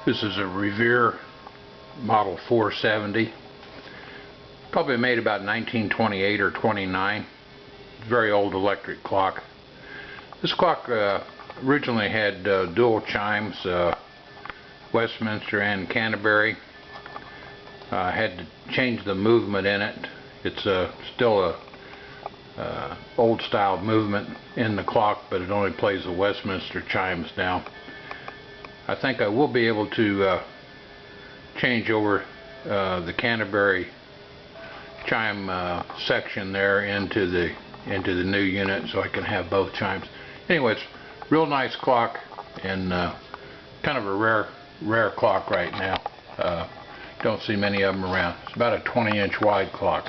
This is a Revere model 470, probably made about 1928 or 29. Very old electric clock. This clock originally had dual chimes, Westminster and Canterbury. Had to change the movement in it. It's still a old style movement in the clock, but it only plays the Westminster chimes now. I think I will be able to change over the Canterbury chime section there into the new unit, so I can have both chimes. Anyway, it's a real nice clock, and kind of a rare clock right now. Don't see many of them around. It's about a 20-inch wide clock.